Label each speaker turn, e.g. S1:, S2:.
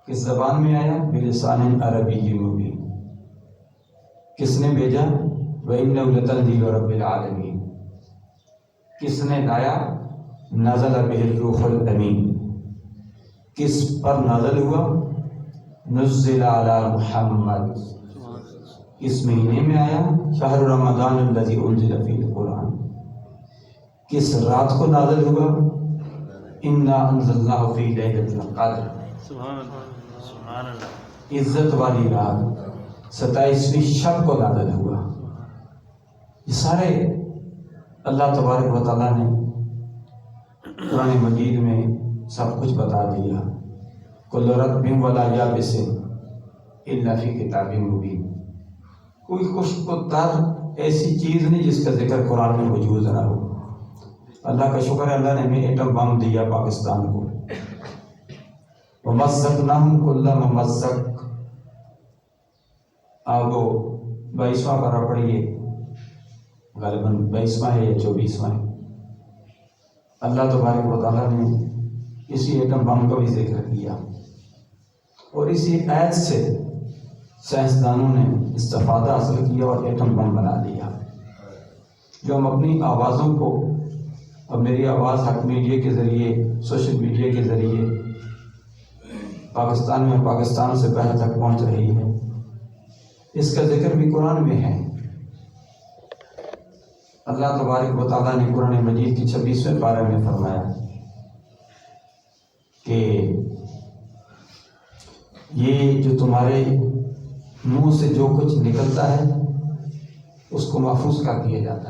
S1: کس زبان میں آیا؟ بلسان عربی مبین. کس نے بھیجا؟ وَإِنَّهُ لَتَنزِيلُ رَبِّ الْعَالَمِينَ. کس نے لایا؟ نزل بِهِ الروح الامین. کس پر نازل ہوا؟ نزل علی محمد. کس مہینے میں آیا؟ شہر رمضان الذی انزل فیہ القرآن. کس رات کو نازل ہوا؟ انا انزلناہ فی لیلۃ القدر.
S2: سبحان اللہ.
S1: عزت والی رات 27ویں شب کو نازل ہوا. یہ سارے اللہ تبارک و تعالیٰ نے قرآن مجید میں سب کچھ بتا دیا. کل رطب ولا یابس الا فی کتاب مبین. کوئی خشک و تر ایسی چیز نہیں جس کا ذکر قرآن میں موجود نہ ہو. اللہ کا شکر ہے، اللہ نے ہمیں ایٹم بم دیا پاکستان کو. ومزقناہم کل ممزق. آپ وہ 22واں پارہ پڑھیے، غالباً 22واں ہے یا 24واں ہے. اللہ تبارک و تعالیٰ نے اسی ایٹم بم کا بھی ذکر کیا، اور اسی آیت سے سائنسدانوں نے استفادہ حاصل کیا اور ایٹم بم بنا دیا، جو ہم اپنی آوازوں کو، اور میری آواز حق میڈیا کے ذریعے، سوشل میڈیا کے ذریعے پاکستان میں، پاکستان سے باہر تک پہنچ رہی ہے. اس کا ذکر بھی قرآن میں ہے. اللہ تبارک و تعالیٰ نے قرآن مجید کی 26ویں پارے میں فرمایا کہ یہ جو تمہارے منہ سے جو کچھ نکلتا ہے اس کو محفوظ کر دیا جاتا ہے.